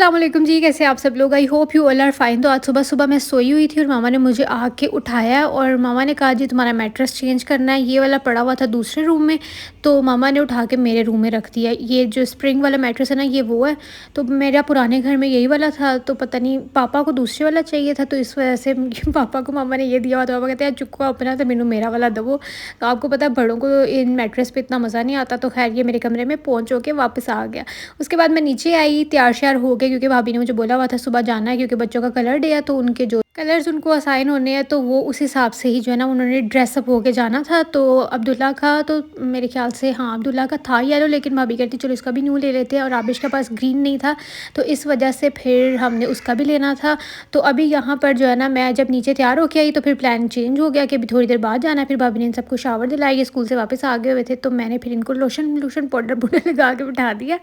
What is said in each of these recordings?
अस्सलाम वालेकुम जी, कैसे आप सब लोग? I hope you all are fine. तो आज सुबह सुबह मैं सोई हुई थी और मामा ने मुझे आके उठाया और मामा ने कहा जी तुम्हारा मैट्रेस चेंज करना है, ये वाला पड़ा हुआ था दूसरे रूम में, तो मामा ने उठा के मेरे रूम में रख दिया। ये जो स्प्रिंग वाला मैट्रेस है ना, ये वो है। तो मेरा पुराने घर में यही वाला था, तो पता नहीं पापा को दूसरे वाला चाहिए था, तो इस वजह से पापा को मामा ने ये दिया हुआ था। पापा कहते हैं चुप अपना, तो मैनू मेरा वाला दबो। तो आपको पता है बड़ों को इन मैट्रेस पे इतना मज़ा नहीं आता। तो खैर ये मेरे कमरे में पहुँच के वापस आ गया। उसके बाद मैं नीचे आई तैयार श्यार हो के, क्योंकि भाभी ने मुझे बोला हुआ था सुबह जाना है, क्योंकि बच्चों का कलर डे है, तो उनके जो कलर्स उनको असाइन होने हैं तो वो उस हिसाब से ही जो है ना उन्होंने ड्रेसअप होके जाना था। तो अब्दुल्ला का तो मेरे ख्याल से हाँ अब्दुल्ला का था येलो, लेकिन भाभी कहती चलो इसका भी न्यू ले लेते हैं, और आबिश के पास ग्रीन नहीं था, तो इस वजह से फिर हमने उसका भी लेना था। तो अभी यहाँ पर जो है ना मैं जब नीचे तैयार होके आई तो फिर प्लान चेंज हो गया कि अभी थोड़ी देर बाद जाना है। फिर भाभी ने इन सबको शावर दिलाया, ये स्कूल से वापस आ गए हुए थे, तो मैंने फिर इनको लोशन पाउडर लगा के बिठा दिया।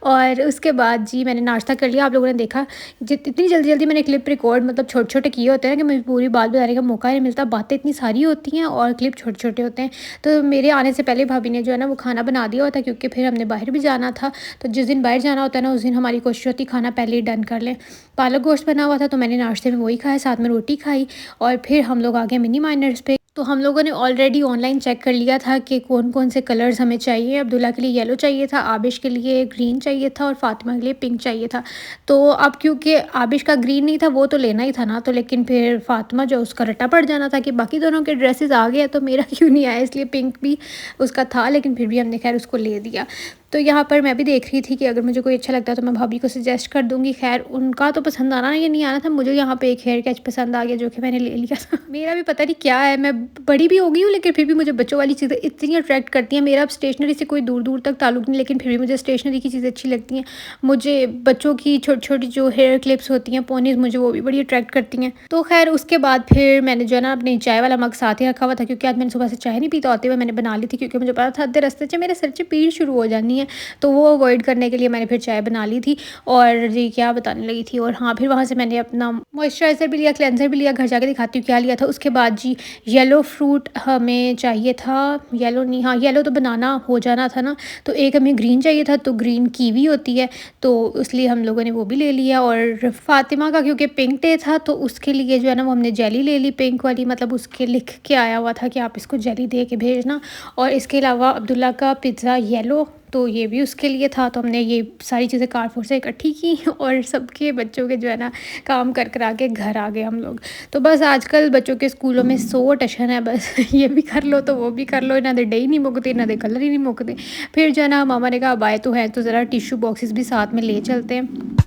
और उसके बाद जी मैंने नाश्ता कर लिया। आप लोगों ने देखा इतनी जल्दी जल्दी मैंने क्लिप रिकॉर्ड मतलब छोटे छोटे किए होते हैं कि मुझे पूरी बात बताने का मौका नहीं मिलता, बातें इतनी सारी होती हैं और क्लिप छोटे छोटे होते हैं। तो मेरे आने से पहले भाभी ने जो है ना वो खाना बना दिया होता, क्योंकि फिर हमने बाहर भी जाना था। तो जिस दिन बाहर जाना होता है ना उस दिन हमारी कोशिश होती खाना पहले ही डन कर लें। पालक गोश्त बना हुआ था, तो मैंने नाश्ते में वही खाया, साथ में रोटी खाई, और फिर हम लोग आ गए मिनी माइनर्स पे। तो हम लोगों ने ऑलरेडी ऑनलाइन चेक कर लिया था कि कौन कौन से कलर्स हमें चाहिए। अब्दुल्ला के लिए येलो चाहिए था, आबिश के लिए ग्रीन चाहिए था, और फातिमा के लिए पिंक चाहिए था। तो अब क्योंकि आबिश का ग्रीन नहीं था वो तो लेना ही था ना, तो लेकिन फिर फातिमा जो उसका रट्टा पड़ जाना था कि बाकी दोनों के ड्रेसेस आ गए तो मेरा क्यों नहीं आया, इसलिए पिंक भी उसका था, लेकिन फिर भी हमने खैर उसको ले दिया। तो यहाँ पर मैं भी देख रही थी कि अगर मुझे कोई अच्छा लगता है तो मैं भाभी को सजेस्ट कर दूँगी। खैर उनका तो पसंद आना या नहीं आना था, मुझे यहाँ पे एक हेयर कैच पसंद आ गया जो कि मैंने ले लिया था। मेरा भी पता नहीं क्या है, मैं बड़ी भी हो गई हूँ लेकिन फिर भी मुझे बच्चों वाली चीज़ें इतनी अट्रैक्ट करती हैं। मेरा अब स्टेशनरी से कोई दूर दूर तक ताल्लुक नहीं, लेकिन फिर भी मुझे स्टेशनरी की चीज़ें अच्छी लगती हैं। मुझे बच्चों की छोटी छोटी जो हेयर क्लिप्स होती हैं, पोनीज़, मुझे वो भी बड़ी अट्रैक्ट करती हैं। तो खैर उसके बाद फिर मैंने जो है ना अपनी चाय वाला मग साथ ही रखा हुआ था, क्योंकि आज मैंने सुबह से चाय नहीं पीता, होते हुए मैंने बना ली थी, क्योंकि मुझे पता था आधे रास्ते से मेरे सर से पीड़ शुरू हो जानी है, तो वो अवॉइड करने के लिए मैंने फिर चाय बना ली थी। और जी क्या बताने लगी थी, और हाँ फिर वहाँ से मैंने अपना मॉइस्चराइज़र भी लिया, क्लेंजर भी लिया। घर जाके दिखाती हूँ क्या लिया था। उसके बाद जी येलो फ्रूट हमें चाहिए था, येलो नहीं, हाँ येलो तो बनाना हो जाना था ना, तो एक हमें ग्रीन चाहिए था, तो ग्रीन कीवी होती है, तो इसलिए हम लोगों ने वो भी ले लिया। और फातिमा का क्योंकि पिंक डे था तो उसके लिए जो है ना वो हमने जेली ले ली पिंक वाली, मतलब उसके लिख के आया हुआ था कि आप इसको जेली दे के भेजना। और इसके अलावा अब्दुल्ला का पिज़्ज़ा येलो, तो ये भी उसके लिए था, तो हमने ये सारी चीज़ें कारफोर से इकट्ठी की और सबके बच्चों के जो है ना काम कर करा के घर आ गए हम लोग। तो बस आजकल बच्चों के स्कूलों में सो टेंशन है, बस ये भी कर लो तो वो भी कर लो, इन्हों दे डे ही नहीं मुकते, इन्हों दे कलर ही नहीं मुकते। फिर जो है ना मामा ने कहा अब आए तो हैं तो ज़रा टिशू बॉक्सेस भी साथ में ले चलते हैं।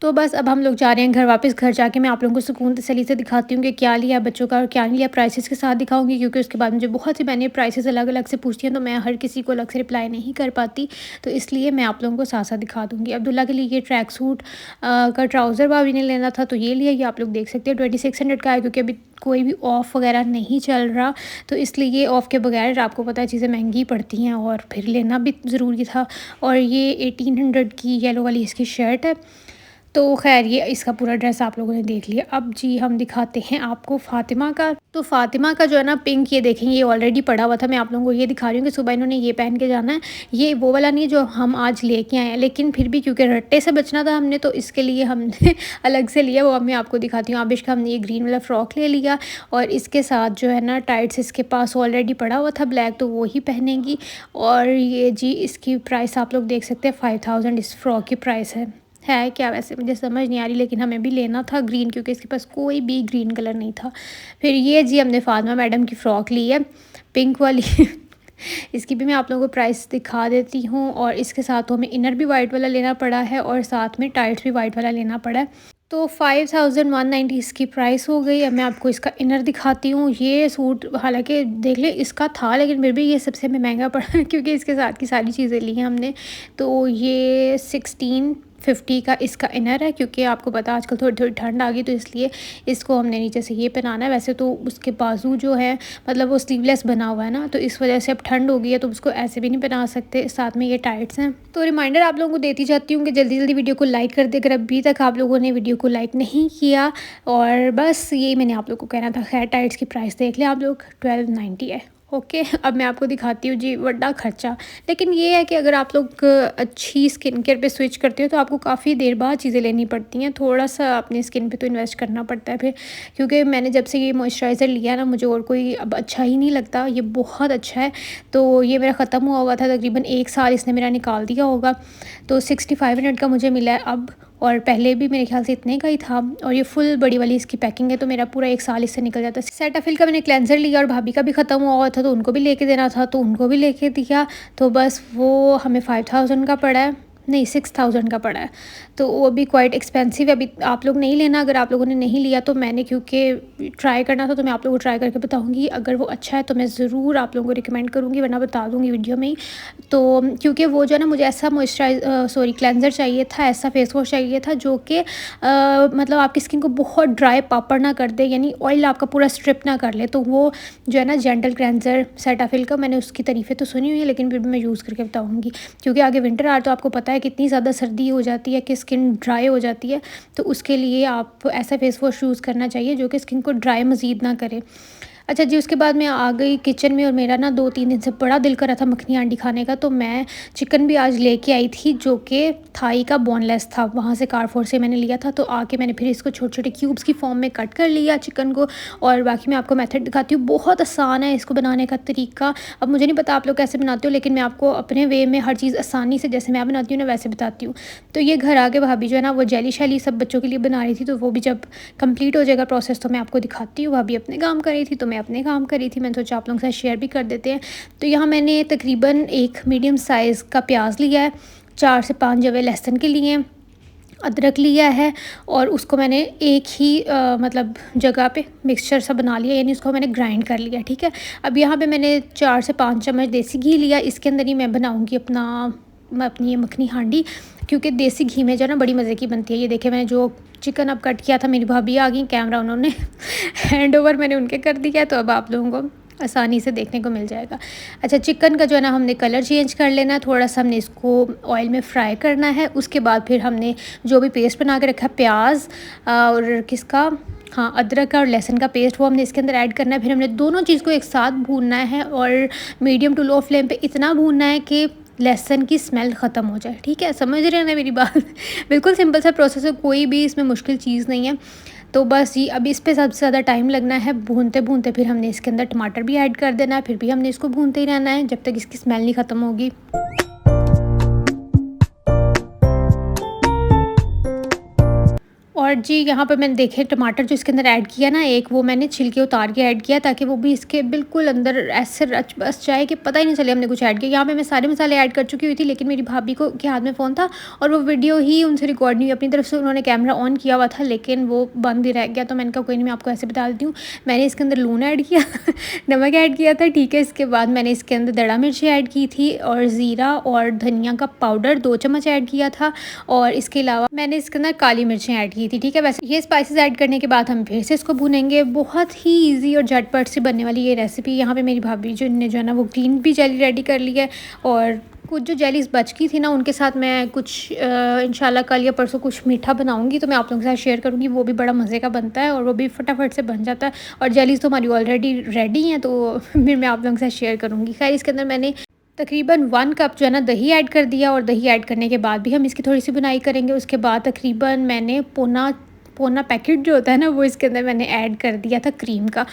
तो बस अब हम लोग जा रहे हैं घर वापस। घर जाके मैं आप लोगों को सुकून तसल्ली से दिखाती हूँ कि क्या लिया बच्चों का और क्या नहीं लिया, प्राइसेस के साथ दिखाऊंगी, क्योंकि उसके बाद मुझे बहुत सी बहनें प्राइसेस अलग अलग से पूछती हैं, तो मैं हर किसी को अलग से रिप्लाई नहीं कर पाती, तो इसलिए मैं आप लोगों को साथ साथ दिखा दूँगी। अब्दुल्ला के लिए ये ट्रैक सूट का ट्राउज़र भाभी ने लेना था, तो ये लिया, ये आप लोग देख सकते हैं 2600 का है, क्योंकि अभी कोई भी ऑफ़ वगैरह नहीं चल रहा, तो इसलिए ऑफ़ के बगैर आपको पता है चीज़ें महंगी पड़ती हैं और फिर लेना भी ज़रूरी था। और ये 1800 की येलो वाली इसकी शर्ट है। तो ख़ैर ये इसका पूरा ड्रेस आप लोगों ने देख लिया। अब जी हम दिखाते हैं आपको फ़ातिमा का। तो फ़ातिमा का जो है ना पिंक, ये देखें ये ऑलरेडी पड़ा हुआ था, मैं आप लोगों को ये दिखा रही हूँ कि सुबह इन्होंने ये पहन के जाना है। ये वो वाला नहीं है जो हम आज लेके आए हैं, लेकिन फिर भी क्योंकि रट्टे से बचना था हमने, तो इसके लिए हमने अलग से लिया, वो अब मैं आपको दिखाती हूँ। आबिश का हमने ये ग्रीन वाला फ़्रॉक ले लिया, और इसके साथ जो है ना टाइट्स इसके पास ऑलरेडी पड़ा हुआ था ब्लैक, तो वो ही पहनेंगी। और ये जी इसकी प्राइस आप लोग देख सकते हैं 5000 इस फ़्रॉक की प्राइस है क्या, वैसे मुझे समझ नहीं आ रही, लेकिन हमें भी लेना था ग्रीन, क्योंकि इसके पास कोई भी ग्रीन कलर नहीं था। फिर ये जी हमने फातिमा मैडम की फ़्रॉक ली है पिंक वाली इसकी भी मैं आप लोगों को प्राइस दिखा देती हूँ। और इसके साथ तो हमें इनर भी वाइट वाला लेना पड़ा है और साथ में टाइट्स भी वाइट वाला लेना पड़ा है। तो 5190 इसकी प्राइस हो गई। अब मैं आपको इसका इनर दिखाती हूँ। ये सूट हालांकि देख ले इसका था, लेकिन फिर भी ये सबसे हमें महंगा पड़ा क्योंकि इसके साथ की सारी चीज़ें ली हैं हमने। तो ये 1650 का इसका इनर है, क्योंकि आपको पता आजकल थोड़ी थोड़ी ठंड आ गई, तो इसलिए इसको हमने नीचे से ये पहनाना है। वैसे तो उसके बाजू जो है मतलब वो स्लीवलेस बना हुआ है ना, तो इस वजह से अब ठंड हो गई है तो उसको ऐसे भी नहीं पहना सकते। साथ में ये टाइट्स हैं। तो रिमाइंडर आप लोगों को देती जाती हूँ कि जल्दी जल्दी वीडियो को लाइक कर दे अगर अभी तक आप लोगों ने वीडियो को लाइक नहीं किया। और बस ये मैंने आप लोग को कहना था। खैर टाइट्स की प्राइस देख लें आप लोग, 1290 है। ओके, अब मैं आपको दिखाती हूँ जी बड़ा खर्चा। लेकिन ये है कि अगर आप लोग अच्छी स्किन केयर पे स्विच करते हो तो आपको काफ़ी देर बाद चीज़ें लेनी पड़ती हैं। थोड़ा-सा अपनी स्किन पे तो इन्वेस्ट करना पड़ता है फिर, क्योंकि मैंने जब से ये मॉइस्चराइज़र लिया ना, मुझे और कोई अब अच्छा ही नहीं लगता। ये बहुत अच्छा है। तो ये मेरा ख़त्म हुआ हुआ था, तकरीबन 1 साल इसने मेरा निकाल दिया होगा। तो 65 मिनट का मुझे मिला है अब, और पहले भी मेरे ख़्याल से इतने का ही था। और ये फुल बड़ी वाली इसकी पैकिंग है, तो मेरा पूरा 1 साल इससे निकल जाता है। सेटाफिल का मैंने क्लेंज़र लिया और भाभी का भी ख़त्म हुआ हुआ था, तो उनको भी लेके देना था, तो उनको भी लेके दिया। तो बस वो हमें 5000 का पड़ा है, नहीं 6000 का पड़ा है। तो वो भी क्वाइट एक्सपेंसिव है। अभी आप लोग नहीं लेना, अगर आप लोगों ने नहीं लिया तो मैंने क्योंकि ट्राई करना था तो मैं आप लोगों को ट्राई करके बताऊंगी। अगर वो अच्छा है तो मैं ज़रूर आप लोगों को रिकमेंड करूंगी, वरना बता दूंगी वीडियो में ही। तो क्योंकि वो जो है ना, मुझे ऐसा क्लेंज़र चाहिए था, ऐसा फेस वॉश चाहिए था जो कि मतलब आपकी स्किन को बहुत ड्राई पापड़ ना कर दे, यानी ऑयल आपका पूरा स्ट्रिप ना कर ले। तो वो जो है ना जेंटल क्लेंज़र सेटाफिल का, मैंने उसकी तारीफ़ें तो सुनी हुई है, लेकिन फिर भी मैं यूज़ करके बताऊँगी। क्योंकि आगे विंटर आ, तो आपको पता है कितनी ज़्यादा सर्दी हो जाती है कि स्किन ड्राई हो जाती है। तो उसके लिए आप ऐसा फेस वॉश यूज़ करना चाहिए जो कि स्किन को ड्राई मज़ीद ना करे। अच्छा जी, उसके बाद मैं आ गई किचन में, और मेरा ना 2-3 दिन से बड़ा दिल कर रहा था मखनी हांडी खाने का। तो मैं चिकन भी आज लेके आई थी, जो कि थाई का बोनलेस था, वहाँ से कारफोर से मैंने लिया था। तो आके मैंने फिर इसको छोटे-छोटे क्यूब्स की फॉर्म में कट कर लिया चिकन को। और बाकी मैं आपको मेथड दिखाती हूँ, बहुत आसान है इसको बनाने का तरीका। अब मुझे नहीं पता आप लोग कैसे बनाते हो, लेकिन मैं आपको अपने वे में हर चीज़ आसानी से, जैसे मैं बनाती हूँ ना, वैसे बताती हूँ। तो ये घर आके भाभी जो है ना, वो जेली शैली सब बच्चों के लिए बना रही थी, तो वो भी जब कंप्लीट हो जाएगा प्रोसेस तो मैं आपको दिखाती हूँ। भाभी अपने काम कर रही थी, तो मैं अपने काम कर रही थी। मैंने सोचा आप लोगों के साथ शेयर भी कर देते हैं। तो यहाँ मैंने तकरीबन एक मीडियम साइज़ का प्याज लिया है, 4 से 5 जवे लहसुन के लिए, अदरक लिया है, और उसको मैंने एक ही मतलब जगह पे मिक्सचर सा बना लिया, यानी उसको मैंने ग्राइंड कर लिया। ठीक है, अब यहाँ पे मैंने 4 से 5 चम्मच देसी घी लिया। इसके अंदर ही मैं बनाऊँगी अपनी ये मखनी हांडी, क्योंकि देसी घी में जो है ना बड़ी मज़े की बनती है। ये देखिए, मैंने जो चिकन अब कट किया था, मेरी भाभी आ गई, कैमरा उन्होंने हैंड ओवर मैंने उनके कर दिया, तो अब आप लोगों को आसानी से देखने को मिल जाएगा। अच्छा, चिकन का जो है ना, हमने कलर चेंज कर लेना है, थोड़ा-सा हमने इसको ऑयल में फ्राई करना है। उसके बाद फिर हमने जो भी पेस्ट बना के रखा है, प्याज और किसका, हाँ, अदरक का और लहसुन का पेस्ट, वो हमने इसके अंदर ऐड करना है। फिर हमने दोनों चीज़ को एक साथ भूनना है, और मीडियम टू लो फ्लेम पे इतना भूनना है कि लहसुन की स्मेल ख़त्म हो जाए। ठीक है, समझ रहे हैं ना मेरी बात? बिल्कुल सिंपल सा प्रोसेस है, कोई भी इसमें मुश्किल चीज़ नहीं है। तो बस ये अब इस पे सबसे ज़्यादा टाइम लगना है, भूनते-भूनते फिर हमने इसके अंदर टमाटर भी ऐड कर देना है, फिर भी हमने इसको भूनते ही रहना है जब तक इसकी स्मेल नहीं ख़त्म होगी। और जी, यहाँ पर मैंने देखे टमाटर जो इसके अंदर ऐड किया ना, एक वो मैंने छिलके उतार के ऐड किया, ताकि वो भी इसके बिल्कुल अंदर ऐसे रच बस जाए कि पता ही नहीं चले हमने कुछ ऐड किया। यहाँ पे मैं सारे मसाले ऐड कर चुकी हुई थी, लेकिन मेरी भाभी को के हाथ में फ़ोन था और वो वीडियो ही उनसे रिकॉर्ड नहीं हुई। अपनी तरफ से उन्होंने कैमरा ऑन किया हुआ था, लेकिन वो बंद ही रह गया। तो मैंने कहा कोई नहीं, मैं आपको ऐसे बता देती हूँ। मैंने इसके अंदर लून ऐड किया नमक ऐड किया था, ठीक है। इसके बाद मैंने इसके अंदर दड़ा मिर्ची ऐड की थी, और ज़ीरा और धनिया का पाउडर 2 चम्मच ऐड किया था, और इसके अलावा मैंने इसके अंदर काली मिर्चें ऐड की थी। ठीक है, वैसे ये स्पाइसेस ऐड करने के बाद हम फिर से इसको भूनेंगे। बहुत ही ईजी और झटपट से बनने वाली ये रेसिपी। यहाँ पे मेरी भाभी जो ने जो है ना, वो ग्रीन भी जेली रेडी कर ली है, और कुछ जो जेलीज़ बच गई थी ना, उनके साथ मैं कुछ इंशाल्लाह कल या परसों कुछ मीठा बनाऊंगी, तो मैं आप लोगों के साथ शेयर करूंगी। वो भी बड़ा मज़े का बनता है, और वो भी फटाफट से बन जाता है, और जेलीज़ तो हमारी ऑलरेडी रेडी हैं, तो फिर मैं आप लोगों के साथ शेयर करूँगी। खैर, इसके अंदर मैंने तकरीबन 1 कप जो है ना दही ऐड कर दिया, और दही ऐड करने के बाद भी हम इसकी थोड़ी सी बुनाई करेंगे। उसके बाद तकरीबन मैंने पौना पौना पैकेट जो होता है ना, वो इसके अंदर मैंने ऐड कर दिया था क्रीम का।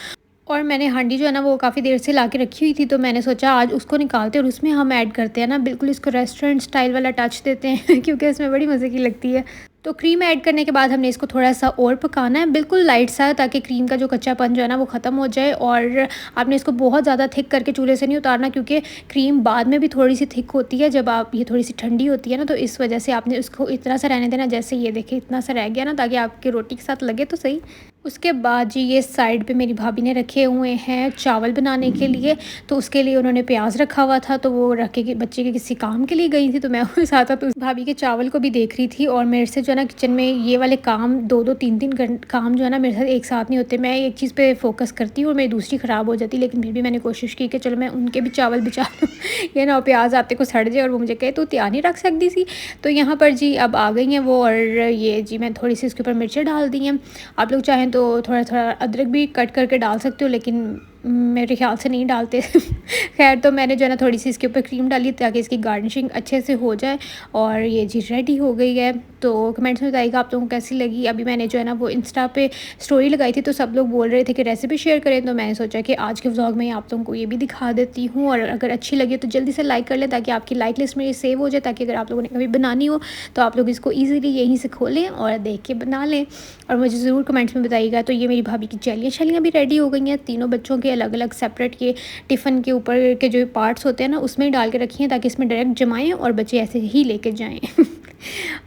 और मैंने हांडी जो है ना, वो काफ़ी देर से ला के रखी हुई थी, तो मैंने सोचा आज उसको निकालते हैं और उसमें हम ऐड करते हैं ना, बिल्कुल इसको रेस्टोरेंट स्टाइल वाला टच देते हैं क्योंकि इसमें बड़ी मज़े की लगती है। तो क्रीम ऐड करने के बाद हमने इसको थोड़ा सा और पकाना है, बिल्कुल लाइट सा, ताकि क्रीम का जो कच्चापन जो है ना, वो ख़त्म हो जाए। और आपने इसको बहुत ज़्यादा थिक करके चूल्हे से नहीं उतारना, क्योंकि क्रीम बाद में भी थोड़ी सी थिक होती है जब आप ये थोड़ी सी ठंडी होती है ना, तो इस वजह से आपने उसको इतना सा रहने देना, जैसे ये देखिए इतना सा रह गया ना, ताकि आपकी रोटी के साथ लगे तो सही। उसके बाद जी, ये साइड पे मेरी भाभी ने रखे हुए हैं चावल बनाने के लिए। तो उसके लिए उन्होंने प्याज रखा हुआ था, तो वो रख के बच्चे के किसी काम के लिए गई थी, तो मैं उस साथ साथ उस भाभी के चावल को भी देख रही थी। और मेरे से जो है ना, किचन में ये वाले काम 2-2 3-3 घंटे काम जो है ना, मेरे साथ एक साथ नहीं होते। मैं एक चीज़ पे फोकस करती हूँ और मेरी दूसरी ख़राब हो जाती, लेकिन फिर भी मैंने कोशिश की कि चलो मैं उनके भी चावल बचा लूँ ये ना प्याज आते को सड़ जाए और वो मुझे कहे तो तैयार नहीं रख सकती सी। तो यहाँ पर जी अब आ गई हैं वो, और ये जी मैं थोड़ी सी इसके ऊपर मिर्चें डाल दी हैं। आप लोग चाहें तो थोड़ा थोड़ा अदरक भी कट करके डाल सकते हो, लेकिन मेरे ख़्याल से नहीं डालते। ख़ैर तो मैंने जो है ना थोड़ी-सी इसके ऊपर क्रीम डाली ताकि इसकी गार्निशिंग अच्छे से हो जाए और ये जी रेडी हो गई है। तो कमेंट्स में बताइएगा आप लोगों को कैसी लगी। अभी मैंने जो है ना वो इंस्टा पे स्टोरी लगाई थी तो सब लोग बोल रहे थे कि रेसिपी शेयर करें, तो मैंने सोचा कि आज के व्लॉग में आप लोगों को ये भी दिखा देती हूँ और अगर अच्छी लगे तो जल्दी से लाइक कर लें ताकि आपकी लाइक लिस्ट में ये सेव हो जाए, ताकि अगर आप लोगों ने कभी बनानी हो तो आप लोग इसको ईज़िली यहीं से खोलें और देख के बना लें। और मुझे ज़रूर कमेंट्स में बताइएगा। तो ये मेरी भाभी की जलियाँ-शलियाँ भी रेडी हो गई हैं। तीनों बच्चों के अलग-अलग सेपरेट ये टिफ़िन के ऊपर के जो पार्ट्स होते हैं ना उसमें ही डाल के रखी हैं ताकि इसमें डायरेक्ट जमाएँ और बच्चे ऐसे ही लेके जाएँ।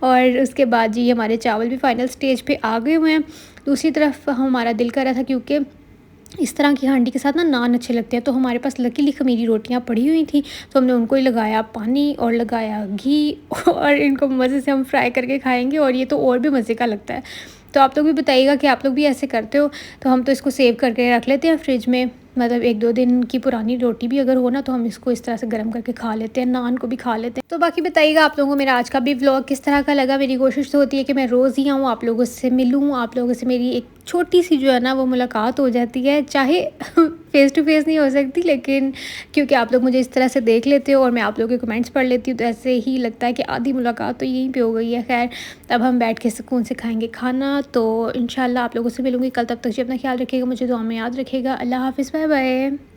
और उसके बाद जी हमारे चावल भी फाइनल स्टेज पे आ गए हुए हैं। दूसरी तरफ हमारा दिल कर रहा था क्योंकि इस तरह की हांडी के साथ ना नान अच्छे लगते हैं, तो हमारे पास लकीली खमीरी रोटियां पड़ी हुई थी तो हमने उनको ही लगाया पानी और लगाया घी और इनको मज़े से हम फ्राई करके खाएंगे और ये तो और भी मज़े का लगता है। तो आप लोग भी बताइएगा कि आप लोग भी ऐसे करते हो। तो हम तो इसको सेव करके रख लेते हैं फ्रिज में, मतलब 1-2 दिन की पुरानी रोटी भी अगर हो ना तो हम इसको इस तरह से गर्म करके खा लेते हैं, नान को भी खा लेते हैं। तो बाकी बताइएगा आप लोगों को मेरा आज का भी व्लॉग किस तरह का लगा। मेरी कोशिश तो होती है कि मैं रोज़ ही आऊँ, आप लोगों से मिलूँ, आप लोगों से मेरी एक छोटी सी जो है ना वो मुलाकात हो जाती है, चाहे फ़ेस टू फ़ेस नहीं हो सकती लेकिन क्योंकि आप लोग मुझे इस तरह से देख लेते हो और मैं आप लोगों के कमेंट्स पढ़ लेती हूँ तो ऐसे ही लगता है कि आधी मुलाकात तो यहीं पे हो गई है। खैर अब हम बैठ के सुकून से खाएंगे खाना। तो इंशाल्लाह आप लोगों से मिलूँगी कल, तब तक जी अपना ख्याल रखिएगा, मुझे दुआ में याद रखिएगा। अल्लाह हाफ़िज़, बाय बाय।